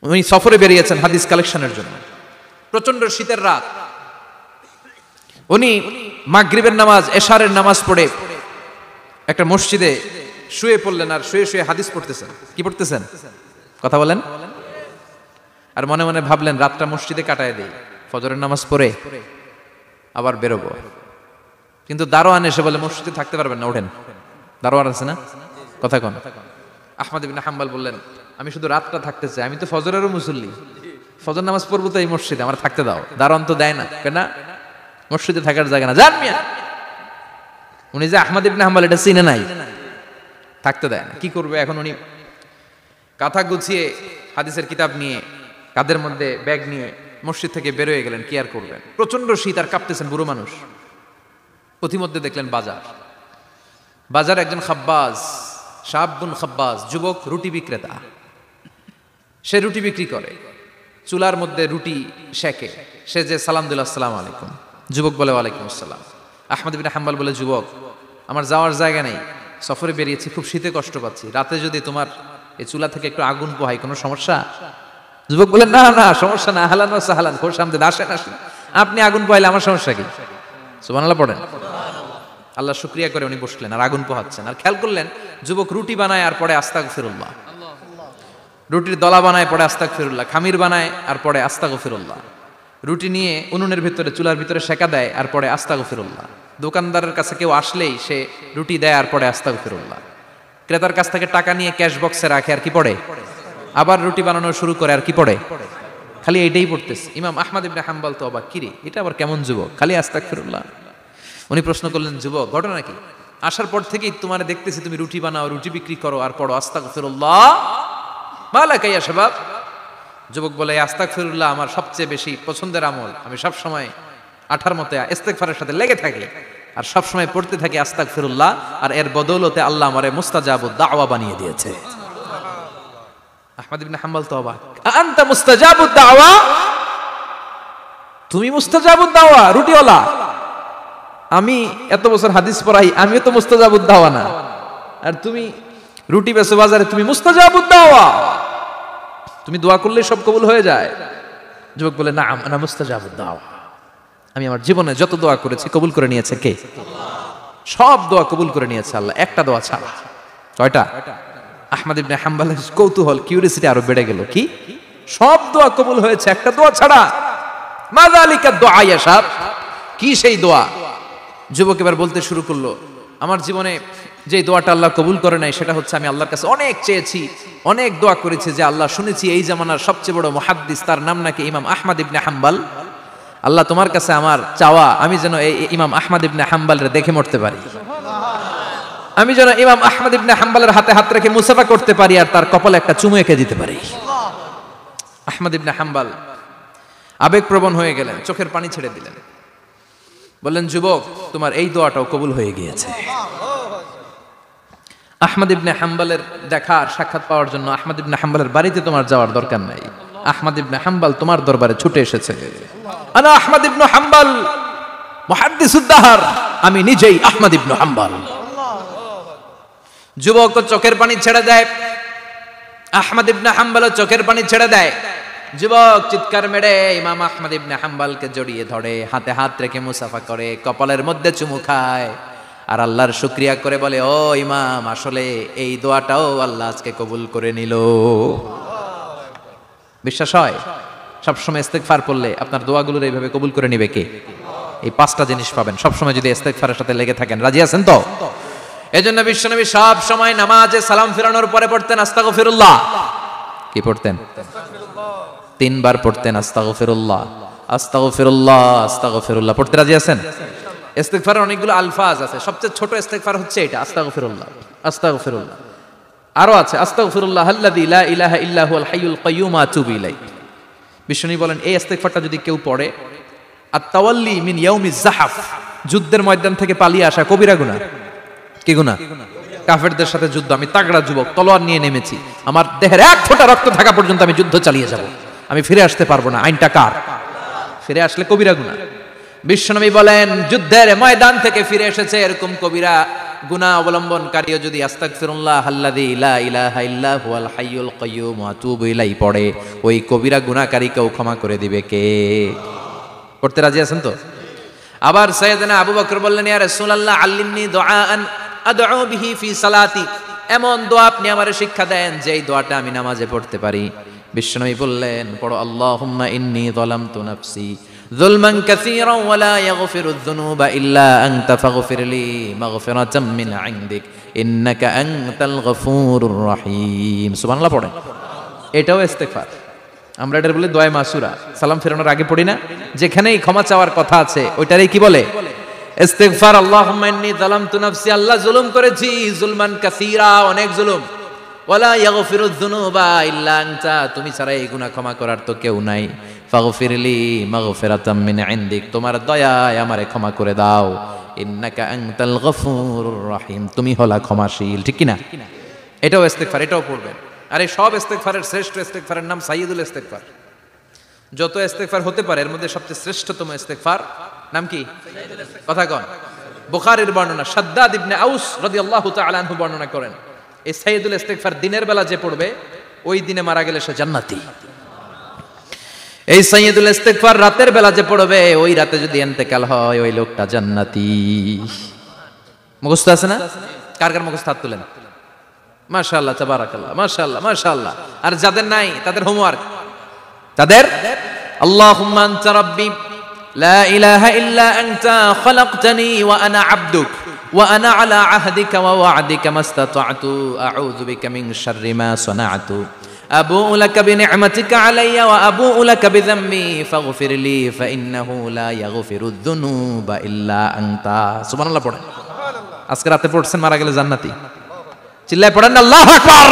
উনি সফরে বেরিয়েছেন হাদিস কালেকশনের জন্য। প্রচন্ড শীতের রাত, উনি মাগরিবের নামাজ, এশারের নামাজ পড়ে একটা মসজিদে শুয়ে পড়লেন, আর শুয়ে শুয়ে হাদিস পড়তেছেন। কি পড়তেছেন? কথা বলেন। আর মনে মনে ভাবলেন রাতটা মসজিদে কাটায় দেই, ফজরের নামাজ পড়ে আবার বেরোবো। কিন্তু দারোয়ান এসে বলে মসজিদে থাকতে পারবেন না, ওঠেন। দারোয়ান আছে না? কথা কন। আহমদ ইবনে হাম্বল বললেন, আমি শুধু রাতটা থাকতে চাই, আমি তো ফজরেরও মুসল্লি, ফজর নামাজ পড়বো তো এই মসজিদে, আমার থাকতে দাও। দারোয়ান তো দেয় না, কেন? মসজিদে থাকার জায়গা না, জান মিয়া। উনি যে আহমদ ইবনে হাম্বল এটা চিনে নাই, থাকতে দেয় না। কি করবে এখন? উনি কাঁথা গুছিয়ে হাদিসের কিতাব নিয়ে কাঁধের মধ্যে ব্যাগ নিয়ে মসজিদ থেকে বেরোয় গেলেন। কি আর করবেন, প্রচন্ড শীত, আর কাঁপতেছেন, বুড়ো মানুষ। পথিমধ্যে দেখলেন বাজার, বাজার একজন খাব্বাজ, শাবুন খাব্বাজ, যুবক রুটি বিক্রেতা। সে রুটি বিক্রি করে, চুলার মধ্যে রুটি সেকে। সে যে সালাম দিল, আসসালামু আলাইকুম। যুবক বলে, ওয়ালাইকুম আসসালাম। আহমদ ইবনে হাম্বল বলে, যুবক আমার যাওয়ার জায়গা নেই, সফরে বেরিয়েছি, খুব শীতে কষ্ট পাচ্ছি, রাতে যদি তোমার এই চুলা থেকে একটু আগুন পোহাই, কোনো সমস্যা? যুবক বলে, না না সমস্যা না, আহলান ওয়া সাহলান, খোশ আমদেদ, আসেন আসেন, আপনি আগুন পোহাইলে আমার সমস্যা কি? সুবহানাল্লাহ পড়েন। আল্লাহ শুকরিয়া করে উনি বসলেন আর আগুন পোহাচ্ছেন। আর খেয়াল করলেন যুবক রুটি বানায় আর পরে আস্তাগফিরুল্লাহ, রুটির দলা বানায় পরে আস্তাগফিরুল্লাহ, খামির বানায় আর পরে আস্তাগফিরুল্লাহ, রুটি নিয়ে উনুনের ভিতরে চুলার ভিতরে সেকা দেয় আর পরে আস্তাগফিরুল্লাহ। দোকানদারের কাছে কেউ আসলেই সে রুটি দেয় আর পরে আস্তাগফিরুল্লাহ। ক্রেতার কাছ থেকে টাকা নিয়ে ক্যাশ বক্সে রাখে আর কি পড়ে? আবার রুটি বানানো শুরু করে আর কি পড়ে? খালি এইটাই পড়তেছে। ইমাম আহমদ ইবনে হাম্বল তো অবাক, কিরে এটা আবার কেমন যুবক, খালি আস্তাগফিরুল্লাহ। উনি প্রশ্ন করলেন, যুবক ঘটনা কি? আসার পর থেকেই তোমার দেখতেছি তুমি রুটি বানাও, রুটি বিক্রি করো আর পড়ো আস্তাগফিরুল্লাহ, মালাকা ইয়া শাবাব। যুবক বলে, আস্তাগফিরুল্লাহ আমার সবচেয়ে বেশি পছন্দের আমল, আমি সব সময় আঠার মতে ইস্তেগফারের সাথে লেগে থাকি আর সব সময় পড়তে থাকি আস্তাগফিরুল্লাহ, আর এর বদৌলতে আল্লাহ আমারে মুস্তাজাবুদ দাওয়া বানিয়ে দিয়েছে। আহমদ ইবনে হাম্বল তো অবাক, আনতা মুস্তাজাবুদ দাওয়া, তুমি মুস্তাজাবুদ দাওয়া, রুটিওয়ালা? আমি এত বছর হাদিস পড়াই, আমিও তো মুস্তাজাবুদ দাওয়া না, আর তুমি রুটি বেচো বাজারে, তুমি মুস্তাজাবুদ দাওয়া, তুমি দোয়া করলে সব কবুল হয়ে যায়? যুবক বলে, না আনা মুস্তাজাবুদ দাওয়া, আমি আমার জীবনে যত দোয়া করেছি কবুল করে নিয়েছে কে? সব দোয়া কবুল করে নিয়েছে আল্লাহ, একটা দোয়া ছাড়া। কয়টা? আহমদ ইবনে হাম্বলের কৌতূহল, কিউরিয়াসিটি আরো বেড়ে গেল। কি? সব দোয়া কবুল হয়েছে একটা দোয়া ছাড়া। মা যালিকা দুআ ইয়া শাব, কি সেই দোয়া? যুবক এবার বলতে শুরু করলো, আমার জীবনে যে দোয়াটা আল্লাহ কবুল করে নাই সেটা হচ্ছে, আমি আল্লাহর কাছে অনেক চেয়েছি, অনেক দোয়া করেছি যে আল্লাহ, শুনেছি এই জামানার সবচেয়ে বড় মুহাদ্দিস, তার নাম নাকি ইমাম আহমদ ইবনে হাম্বল। আল্লাহ তোমার কাছে আমার চাওয়া, আমি যেন এই ইমাম আহমদ ইবনে হাম্বলরে দেখে মরতে পারি, আমি যেন ইমাম আহমদ ইবনে হাম্বলের হাতে হাত রেখে মুসাফা করতে পারি আর তার কপালে একটা চুমু এঁকে দিতে পারি। আহমদ ইবনে হাম্বল আবেগপ্রবণ হয়ে গেলেন, চোখের পানি ছেড়ে দিলেন, বললেন, যুবক তোমার এই দোয়াটাও কবুল হয়ে গিয়েছে। আহমদ ইবনে হাম্বলের দেখার সাক্ষাৎ পাওয়ার জন্য আহমদ ইবনে হাম্বলের বাড়িতে তোমার যাওয়ার দরকার নাই, আহমদ ইবনে হাম্বল তোমার দরবারে ছুটে এসেছে। আনা আহমদ ইবনে হাম্বল মুহাদ্দিসুদ দাহর, আমি নিজেই আহমদ ইবনে হাম্বল। যুবক চোখের পানি ছেড়ে দেয়, আহমদ ইবনে হাম্বল চোখের পানি ছেড়ে দেয়। যুবক চিৎকার মেরে ইমাম আহমদ ইবনে হাম্বলকে জড়িয়ে ধরে, হাতে হাত রেখে মুসাফা করে, কপালের মধ্যে চুমু খায় আর আল্লাহর শুকরিয়া করে বলে, ও ইমাম, আসলে এই দোয়াটাও আল্লাহ আজকে কবুল করে নিল। বিশ্বাস হয়? সবসময় ইস্তেগফার পড়লে আপনার দোয়াগুলোর এইভাবে কবুল করে নিবে কে? এই পাঁচটা জিনিস পাবেন সবসময় যদি ইস্তেগফারের সাথে লেগে থাকেন। রাজি আছেন তো? এজন্য বিশ্বনবী সব সময় নামাজে সালাম ফিরানোর পরে পড়তেন আস্তাগফিরুল্লাহ। কি পড়তেন? 3 বার পড়তেন আস্তাগফিরুল্লাহ, আস্তাগফিরুল্লাহ, আস্তাগফিরুল্লাহ। পড়তে রাজি আছেন? ইস্তেগফারের অনেকগুলো আলফাজ আছে, সবচেয়ে ছোট ইস্তেগফার হচ্ছে এটা, আস্তাগফিরুল্লাহ, আস্তাগফিরুল্লাহ। আরো আছে আস্তাগফিরুল্লাহ আল্লাযী লা ইলাহা ইল্লা হুয়াল হাইয়ুল কাইয়্যুম আতুবু ইলাইহি। বিশ্বনবী বলেন, এই ইস্তেগফারটা যদি কেউ পড়ে, আত-তাওয়াল্লি মিন ইয়াউমিজ যাহাফ, যুদ্ধের ময়দান থেকে পালিয়ে আসা কবিরা গুনাহ। কি গুনাহ? কাফেরদের সাথে যুদ্ধ, আমি তাগড়া যুবক, তলোয়ার নিয়ে নেমেছি, আমার দেহের এক ফোঁটা রক্ত থাকা পর্যন্ত আমি যুদ্ধ চালিয়ে যাব, আমি ফিরে আসতে পারবো না, আইনটা কার? ফিরে আসলে কবিরা গুনাহ। বিশ্বনবী বলেন, যুদ্ধের ময়দান থেকে ফিরে এসেছে এরকম কবিরা গুনাহ অবলম্বনকারীও যদি আস্তাগফিরুল্লাহ আল্লাযী লা ইলাহা ইল্লা হুয়াল হাইয়ুল কাইয়্যুম ওয়া আতুবু ইলাইহি পড়ে, ওই কবিরা গুনাহকারীকেও ক্ষমা করে দিবে কে? পড়তে রাজি আছেন তো? আবার সাইয়েদনা আবু বকর বললেন, ইয়া রাসূলুল্লাহ আল্লিমনি দুআআন আদউ বিহি ফি সালাতি, এমন দোয়া আপনি আমারে শিক্ষা দেন যেই দোয়াটা আমি নামাজে পড়তে পারি। বিশ্বনবী বললেন, পড়ো আল্লাহুম্মা ইন্নী যালামতু নাফসি যুলমান কাসীরান ওয়া লা ইয়াগফিরুয যুনুবা ইল্লা আনতা ফাগফিরলি মাগফিরাতাম মিন ইনদিক ইন্নাকা আনতাল গফুরুর রহিম। সুবহানাল্লাহ পড়েন। এটাও ইস্তেগফার। আমরা এটা বলি দোয়া মাসুরা, সালাম ফেরানোর আগে পড়ি না? যেখানেই ক্ষমা চাওয়ার কথা আছে ওইটারই কি বলে? ইস্তিগফার। আল্লাহুম্মা ইন্নী যালামতু নাফসি, আল্লাহ জুলুম করেছি, যুলমান কাসীরা, অনেক জুলুম। ওয়ালা ইয়াগফিরুয যুনুবা ইল্লা আনতা, তুমি ছাড়া এই গুনাহ ক্ষমা করার তো কেউ নাই। ফাগফিরলি মাগফিরাতাম মিন ইনদিক, তোমার দয়ায় আমারে ক্ষমা করে দাও। ইন্নাকা আনতাল গফুরুর রহিম, তুমি হলা ক্ষমাশীল। ঠিক কি না? এটাও ইস্তিগফার, এটাও পড়বেন। আর এই সব ইস্তেগফারের শ্রেষ্ঠ ইস্তেগফারের নাম সাইয়্যিদুল ইস্তেগফার। যত ইস্তেগফার হতে পারে এর মধ্যে সবচেয়ে শ্রেষ্ঠতম ইস্তেগফার নাম কি? কথা কন। বুখারীর বর্ণনা, শাদ্দাদ ইবনে আউস রাদিয়াল্লাহু তাআলা আনহু বর্ণনা করেন, এই সাইয়্যিদুল ইস্তেগফার দিনের বেলা যে পড়বে ওই দিনে মারা গেলে সে জান্নাতি। এই সাইয়্যিদুল ইস্তেগফার রাতের বেলা যে পড়বে ওই রাতে যদি ইন্তেকাল হয় ওই লোকটা জান্নাতি। মুখস্থ আছে না? কার কার মুখস্থ হাত তুলেন। মাশাআল্লাহ, তাবারাকাল্লাহ, মাশাআল্লাহ, মাশাআল্লাহ। আর যাদের নাই তাদের হোমওয়ার্ক, তাদের আল্লাহুম্মা আনতা রাব্বি লা ইলাহা ইল্লা আনতা খালাকতানি ওয়া আনা আবদুক ওয়া আনা আলা আহদিকা ওয়া ওয়া'দিকা মাস্তাতা'তু আউযু বিকা মিন শাররি মা সানা'তু আবুউ লাকা বিনি'মাতিকা আলাইয়া ওয়া আবুউ লাকা বিযামবি ফাগফিরলি ফাইন্নাহু লা ইয়াগফিরুয যুনুবা ইল্লা আনতা। সুবহানাল্লাহ পড়েন। আজকে রাতে পড়ছেন, মারা গেলে জান্নাতি। চিল্লায় পড়েন না আল্লাহু আকবার।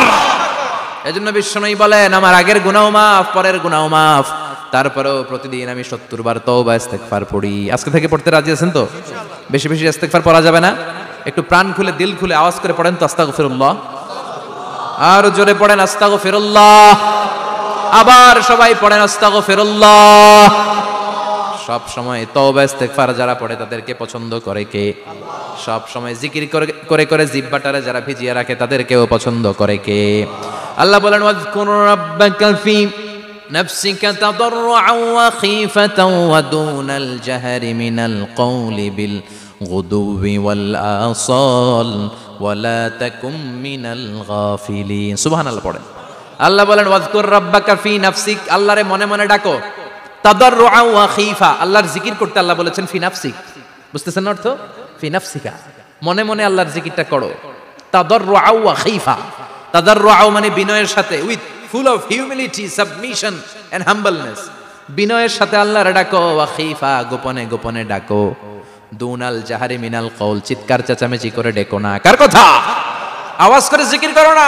এজন্য বিশ্বনবী বলেন, আমার আগের গুনাহ মাফ, পরের গুনাহ মাফ, তারপরেও প্রতিদিন আমি 70 বার তওবা ইস্তেগফার পড়ি। আজকে থেকে পড়তে রাজি আছেন তো? বেশি বেশি ইস্তেগফার পড়া যাবে না? একটু প্রাণ খুলে দিল খুলে আওয়াজ করে পড়েন তো আস্তাগফিরুল্লাহ। আর জোরে পড়েন আস্তাগফিরুল্লাহ। আবার সবাই পড়েন আস্তাগফিরুল্লাহ। সব সময় তওবা ইস্তেগফার যারা পড়ে তাদেরকে পছন্দ করে কে? সব সময় জিকির করে করে জিহ্বাটারে যারা ভিজিয়ে রাখে তাদেরকেও পছন্দ করে কে? আল্লাহ বলেন, ওয়াজকুর রাব্বাকা ফি নাফসিকা তাদাররুআন ওয়া খীফাতান ওয়া দুনাল জাহরি মিনাল কওলি বিল গুদুবি ওয়াল আসাল ওয়া লা তাকুম মিনাল গাফিলিন। সুবহানাল্লাহ পড়েন। আল্লাহ বলেন, ওয়াজকুর রাব্বাকা ফি নাফসিক, আল্লাহরে মনে মনে ডাকো। তাদাররুআন ওয়া খীফা, আল্লাহর জিকির করতে আল্লাহ বলেছেন ফি নাফসিক। বুঝতেছেন অর্থ? ফি নাফসিকা, মনে মনে আল্লাহর জিকিরটা করো। তাদাররুআন ওয়া খীফা, তাদাররুআন মানে বিনয়ের সাথে, with full of humility, submission and humbleness, বিনয়ের সাথে আল্লাহর ডাকো। ওয়া খীফা, গোপনে গোপনে ডাকো। দুনাল জাহারি মিনাল কওল, চিৎকার চেঁচামেচি করে ডেকো না। কার কথা? আওয়াজ করে জিকির করো না।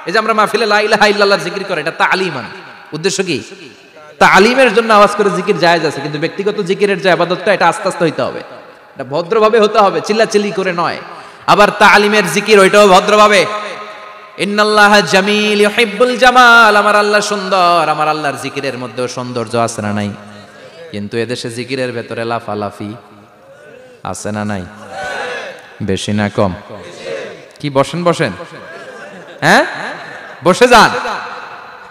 এই যে আমরা মাহফিলে লা ইলাহা ইল্লাল্লাহ জিকির করে, এটা তালিমান। উদ্দেশ্য কি? তালিমের জন্য আওয়াজ করে জিকির জায়েজ আছে, কিন্তু ব্যক্তিগত জিকিরের যে ইবাদতটা এটা আস্তে আস্তে হইতে হবে, এটা ভদ্রভাবে হতে হবে, চিল্লাচিল্লি করে নয়। আবার তালিমের জিকির ওইটাও ভদ্রভাবে। ইন্নাল্লাহা জামিল ইউহিব্বুল জামাল, আমার আল্লাহ সুন্দর, আমার আল্লাহর জিকিরের মধ্যেও সৌন্দর্য আছে না নাই? কিন্তু এদেশে জিকিরের ভেতরে লাফালাফি আছে না নাই? বেশি না কম? কি বসেন বসেন, হ্যাঁ বসে যান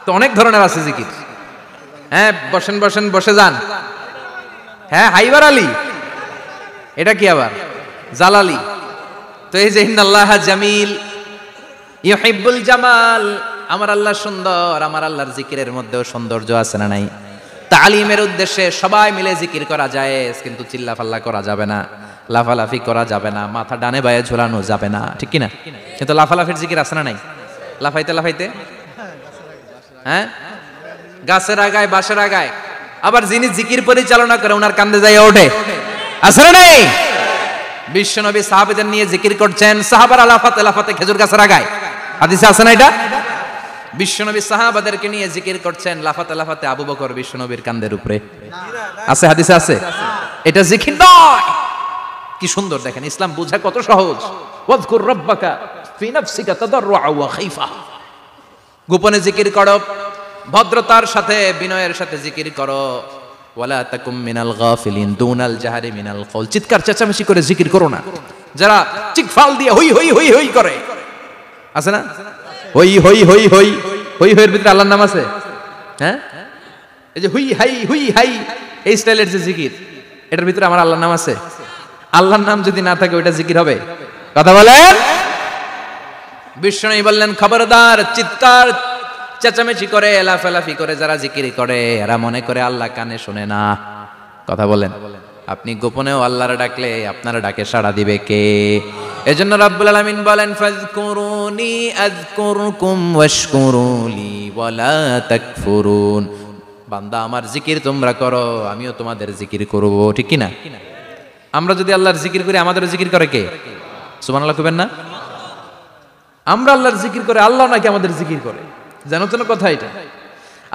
তো, অনেক ধরনের আছে জিকির। হ্যাঁ বসেন বসেন, বসে যান। হ্যাঁ হাইবার আলী, এটা কি আবার জালালি? তো এই যে ইন্নাল্লাহা জামিল ইউহিব্বুল জামাল, আমার আল্লাহ সুন্দর, আমার আল্লাহর জিকিরের মধ্যেও সৌন্দর্য আছে না নাই? তালিমের উদ্দেশ্যে সবাই মিলে জিকির করা যায়, কিন্তু চিল্লাফাল্লা করা যাবে না, লাফালাফি করা যাবে না, মাথা ডানে বায়ে ঝোলানো যাবে না, ঠিক কি না? কিন্তু লাফালাফির জিকির আছে না নাই? লাফাইতে লাফাইতে, হ্যাঁ গাছের আগায় বাঁশের আগায়। আবার যিনি জিকির পরিচালনা করে ওনার কান্দে যায় ওঠে, আছে না নাই? বিশ্বনবী সাহাবীদের নিয়ে জিকির করছেন, সাহাবারা লাফাতে লাফাতে খেজুর গাছের আগায়। হাদিসে আছে না এটা? বিশ্বনবী সাহাবাদেরকে নিয়ে জিকির করছেন, লাফাতে লাফাতে আবু বকর বিশ্বনবীর কান্দের উপরে। আছে, হাদিসে আছে। এটা জিকির নয়। কি সুন্দর দেখেন, ইসলাম বোঝা কত সহজ। ওয়াজকুর রাব্বাকা ফি নাফসিকা তাদাররুআন ওয়া খীফা, গোপনে জিকির করো, ভদ্রতার সাথে বিনয়ের সাথে জিকির করো। ওয়ালা তাকুম মিনাল গাফিলিন দুনাল জাহারি মিনাল কওল, চিৎকার চেঁচামেচি করে জিকির করো না। যারা চিকফাল দিয়ে হই হই হই হই করে, আছে না? হই হই হই হই হই হইয়ের ভিতরে আল্লাহর নাম আছে? হ্যাঁ, এই যে হুই হাই এই স্টাইলের যে জিকির, এটার ভিতরে আমার আল্লাহর নাম আছে? আল্লাহর নাম যদি না থাকে ওইটা জিকির হবে? কথা বলেন। বিষ্ণু বললেন, খবরদার, চিৎকার চেঁচামেচি করে লাফালাফি করে যারা জিকির করে এরা মনে করে আল্লাহ কানে শোনে না। কথা বলেন। আপনি গোপনেও আল্লাহর ডাকলে আপনার ডাকে সাড়া দিবে কে? এজন্য রাব্বুল আলামিন বলেন, ফাযকুরুনি আযকুরকুম ওয়াশকুরুলি ওয়ালা তাকফুরুন। বান্দা আমার জিকির তোমরা করো, আমিও তোমাদের জিকির করব, ঠিক কি না? আমরা যদি আল্লাহর জিকির করি আমাদেরও জিকির করে কে? সুবহানাল্লাহ কইবেন না? আমরা আল্লাহর জিকির করে, আল্লাহ নাকি আমাদের জিকির করে, জানো তো না কথা এটা?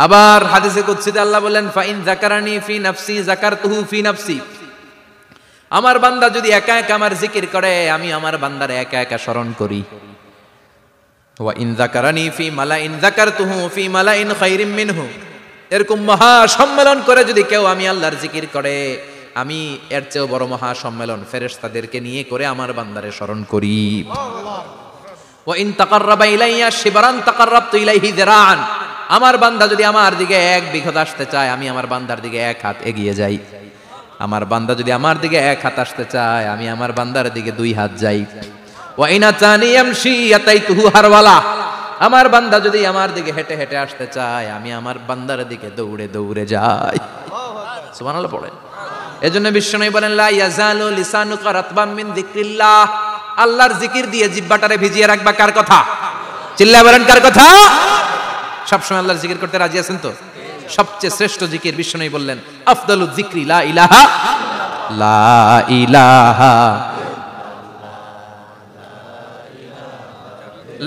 আবার হাদিসে কুদসিতে আল্লাহ বলেন, ফাইন যাকারানি ফি নাফসি যাকারতুহু ফি নাফসি। আমার বান্দা যদি একা একা আমার জিকির করে, আমি আমার বান্দারে একা একা স্মরণ করি। ওয়া ইন যাকারানি ফি মালাইন যাকারতুহু ফি মালাইন খায়রিম মিনহু। এরকম মহা সম্মেলন করে যদি কেউ আমি আল্লাহর জিকির করে, আমি এর চেয়েও বড় মহা সম্মেলন ফেরেশতাদেরকে নিয়ে করে আমার বান্দারে স্মরণ করি। ওয়া ইন তাকাররাবা ইলাইয়া শিবরান তাকাররাবতু ইলাইহি যিরাআন। আমার বান্দা যদি আমার দিকে এক বিঘত আসতে চায়, আমি আমার বান্দার দিকে এক হাত এগিয়ে যাই। আমার বান্দা যদি আমার দিকে এক হাত আসতে চায়, আমি আমার বান্দার দিকে দুই হাত যাই। ওয়া ইন আতানি ইয়ামশি আতাইতুহু হারওয়ালা। আমার বান্দা যদি আমার দিকে হেঁটে হেঁটে আসতে চায়, আমি আমার বান্দার দিকে দৌড়ে দৌড়ে যাই। সুবহানাল্লাহ পড়েন। এজন্য বিশ্বনবী বলেন, লা ইয়াজালু লিসানুকা রাতবাম মিন যিকরিল্লাহ। আল্লাহর জিকির দিয়ে জিহ্বাটারে ভিজিয়ে রাখবা কার কথা? চিল্লায় বলেন কার কথা? সবসময় আল্লাহর জিকির করতে রাজি আছেন তো? সবচেয়ে শ্রেষ্ঠ জিকির বিশ্বনবী বললেন, আফদালু যিকরি লা ইলাহা লা ইলাহা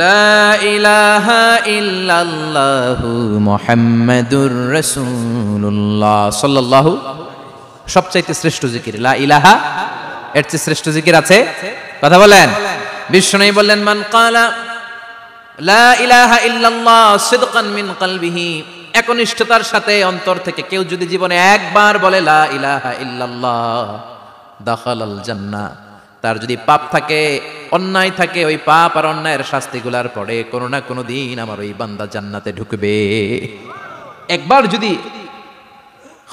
লা ইলাহা ইল্লাল্লাহু মুহাম্মাদুর রাসূলুল্লাহ সাল্লাল্লাহু। সবচাইতে শ্রেষ্ঠ জিকির লা ইলাহা। এর চেয়ে শ্রেষ্ঠ জিকির আছে? কথা বলেন। বিষ্ণু বললেন, মান ক্বালা লা ইলাহা ইল্লাল্লাহ সিদকান মিন কলবিহি। একনিষ্ঠতার সাথে অন্তর থেকে কেউ যদি জীবনে একবার বলে লা ইলাহা ইল্লাল্লাহ, দাখালাল জান্নাহ। তার যদি পাপ থাকে, অন্যায় থাকে, ওই পাপ আর অন্যায়ের শাস্তিগুলার পরে কোনো না কোনো দিন আমার ওই বান্দা জান্নাতে ঢুকবে। একবার যদি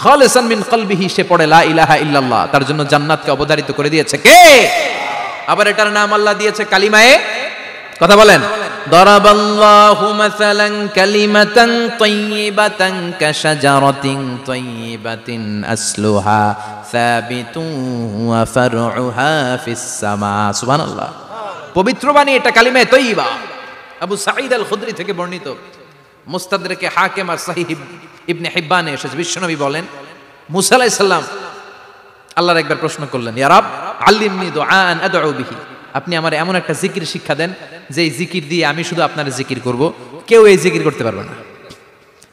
খালিসান মিন কলবিহি সে পড়ে লা ইলাহা ইল্লাল্লাহ, তার জন্য জান্নাতকে অবধারিত করে দিয়েছে কে? আবার এটার নাম আল্লাহ দিয়েছে কালিমায়ে। কথা বলেন। দরাবাল্লাহু মাসালান কালিমাতান তাইয়িবাতান কাশাজারাতিন তাইয়িবাতিন আসলুহা সাবিতুন ওয়া ফারউহা ফিস সামা। সুবহানাল্লাহ। পবিত্র বাণী এটা কালিমায়ে তাইয়িবা। আবু সাঈদ আল খুদরি থেকে বর্ণিত, মুস্তাদরাকে হাকিম আর সহিহ ইবনে হিব্বানে এসেছে। বিশ্বনবী বলেন, মুসা আলাইহিস সালাম আল্লাহর একবার প্রশ্ন করলেন, ইয়া রাব আল্লিমনি দুআআন আদউ বিহি। আপনি আমার এমন একটা জিকির শিক্ষা দেন যে এই জিকির দিয়ে আমি শুধু আপনার জিকির করব, কেউ এই জিকির করতে পারবে না।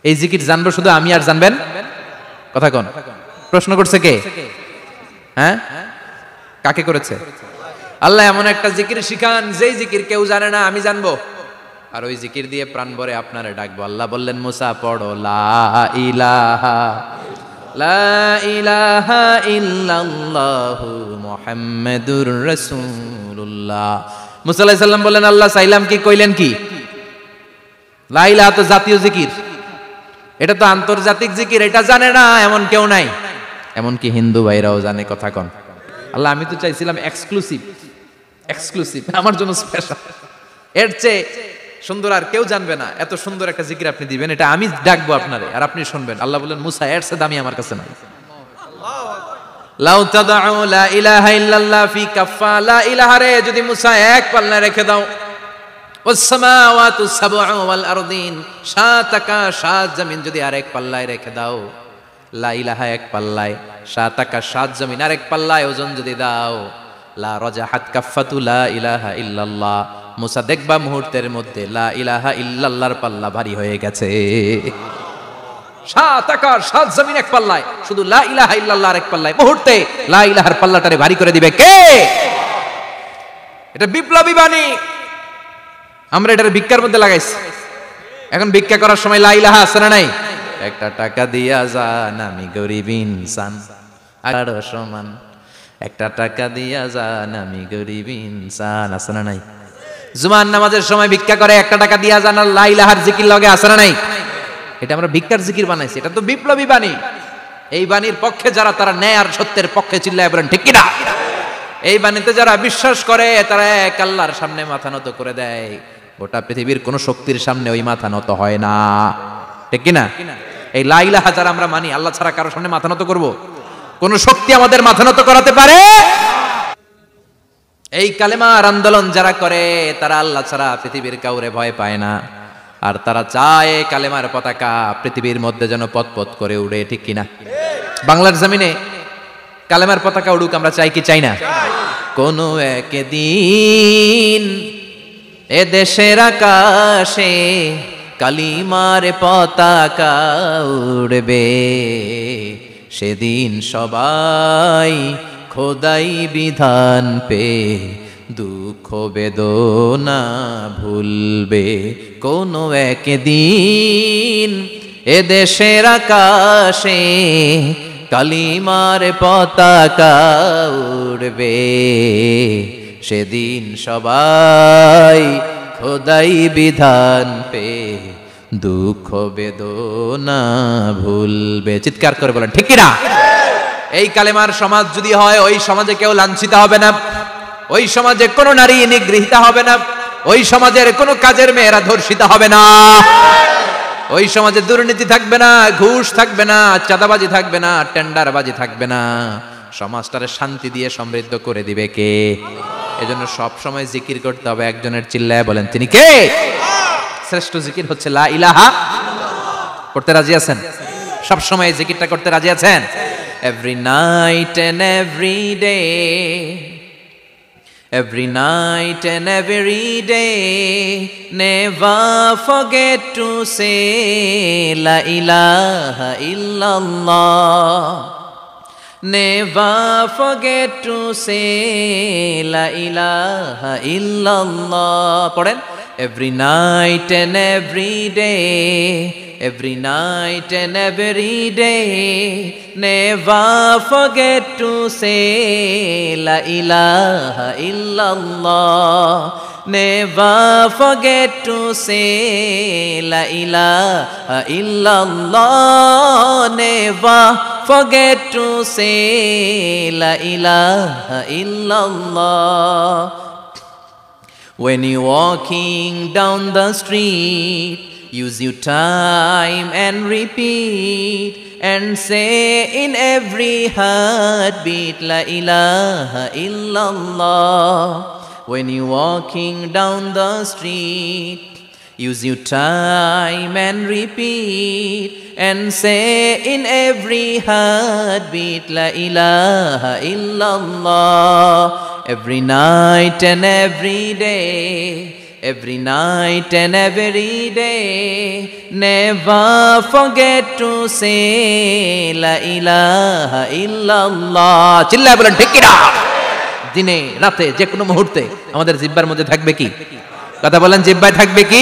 এই জিকির জানবো শুধু আমি, আর জানবেন? কথা কোন? প্রশ্ন করছে কে? হ্যাঁ, কাকে করেছে? আল্লাহ এমন একটা জিকির শিখান যেই জিকির কেউ জানে না, আমি জানবো, আর ওই জিকির দিয়ে প্রাণ ভরে আপনারে ডাকবো। আল্লাহ বললেন, মুসা পড়ো লা ইলাহা লা ইলাহা ইল্লাল্লাহু মুহাম্মাদুর রাসূলুল্লাহ। মুসা আলাইহিস সালাম বললেন, আল্লাহ চাইলাম কি, কইলেন কি? লা ইলাহা তো জাতীয় জিকির, এটা তো আন্তর্জাতিক জিকির, এটা জানে না এমন কেউ নাই। এমনকি হিন্দু ভাইরাও জানে। কথা কন। আল্লাহ আমি তো চাইছিলাম এক্সক্লুসিভ, আমার জন্য স্পেশাল। এর চেয়ে সুন্দর আর কেউ জানবে না। এত সুন্দর একটা জিকির আপনি দিবেন, এটা আমি ডাকবো আপনারে আর আপনি শুনবেন। আল্লাহ বললেন, মুসা এর চেয়ে দামি আমার কাছে নাই। লাউ তাদউ লা ইলাহা ইল্লাল্লাহ ফি কাফা। লা ইলাহা রে যদি মুসা এক পাল্লায় রেখে দাও, ওয়াস সামাওয়াতু সাবউ ওয়াল আরদিন, সাত আকাশ সাত জমিন যদি আরেক পাল্লায় রেখে দাও, লা ইলাহা এক পাল্লায়, সাত আকাশ সাত জমিন আরেক পাল্লায় ওজন যদি দাও, লা রাজাহাত কাফাতু লা ইলাহা ইল্লাল্লাহ। মুসা দেখবা মুহূর্তের মধ্যে লা ইলাহা ইল্লাল্লাহর পাল্লা ভারী হয়ে গেছে। সাত আকাশ সাত জমিন এক পাল্লায়, শুধু লা ইলাহা ইল্লাল্লাহ এক পাল্লায়, মুহূর্তে লা ইলাহার পাল্লাটারে ভারী করে দিবে কে? এটা বিপ্লবী বাণী। আমরা এটার ভিক্ষার মধ্যে লাগাইছি। এখন ভিক্ষা করার সময় লা ইলাহা আছে না নাই? একটা টাকা দিয়া যান, আমি গরিব ইনসান আর সমান, একটা টাকা দিয়া যান আমি গরিব ইনসান, আছে না নাই? জুমার নামাজের সময় ভিক্ষা করে একটা টাকা দিয়া যান আর লা ইলাহার জিকির লগে, আছে না নাই? এটা আমরা ভিক্ষার জিকির বানাইছি, এটা তো বিপ্লবী বাণী। এই বাণীর পক্ষে যারা, তারা ন্যায় আর সত্যের পক্ষে চিল্লায় বলেন ঠিক কিনা? এই বাণীতে যারা বিশ্বাস করে তারা এক আল্লাহর সামনে মাথা নত করে দেয়। গোটা পৃথিবীর কোন শক্তির সামনে ওই মাথা নত হয় না, ঠিক কিনা? এই লা ইলাহা যারা আমরা মানি, আল্লাহ ছাড়া কারোর সামনে মাথা নত করব? কোন শক্তি আমাদের মাথা নত করাতে পারে? এই কালেমার আন্দোলন যারা করে তারা আল্লাহ ছাড়া পৃথিবীর কাউরে ভয় পায় না, আর তারা চায় কালেমার পতাকা পৃথিবীর মধ্যে যেন পথ করে উড়ে, ঠিক কিনা? বাংলার জমিনে কালেমার পতাকা উড়ুক, আমরা চাই কি চাই না? কোন একদিন এ দেশের আকাশে কালিমার পতাকা উড়বে, সেদিন সবাই খোদাই বিধান পে দুঃখ বেদনা ভুলবে। কোন একদিন এ দেশের আকাশে কালিমার পতাকা উড়বে, সেদিন সবাই খোদাই বিধান পে দুঃখ বেদনা ভুলবে। চিৎকার করে বলেন ঠিক কিনা? এই কালেমার সমাজ যদি হয়, ওই সমাজে কেউ লাঞ্ছিত হবে না, ওই সমাজে কোনো নারী নিগৃহীত হবে না, ওই সমাজের কোনো কাজের মেয়েরা ধর্ষিত হবে না, ওই সমাজে দুর্নীতি থাকবে না, ঘুষ থাকবে না, চাঁদাবাজি থাকবে না, টেন্ডারবাজি থাকবে না। সমাজটারে শান্তি দিয়ে সমৃদ্ধ করে দিবে কে? এজন্য সব সময় জিকির করতে হবে একজনের, চিল্লায় বলেন তিনি কে? শ্রেষ্ঠ জিকির হচ্ছে লা ইলাহা। করতে রাজি আছেন? সব সময় জিকিরটা করতে রাজি আছেন? Every night and every day, every night and every day, never forget to say la ilaha illallah. Never forget to say la ilaha illallah. পড়েন, every night and every day, every night and every day, never forget to say la ilaha illallah. Never forget to say la ilaha illallah. Never forget to say la ilaha illallah. When you're walking down the street, use your time and repeat, and say in every heartbeat la ilaha illallah. When you're walking down the street, use your time and repeat, and say in every heartbeat la ilaha illallah. Every night and every day, every night and every day, never forget to say la ilaha illallah. চিল্লায় বলেন ঠিক কিনা? দিনে রাতে যে কোনো মুহূর্তে আমাদের জিহ্বার মধ্যে থাকবে কি? কথা বলেন, জিহ্বায় থাকবে কি?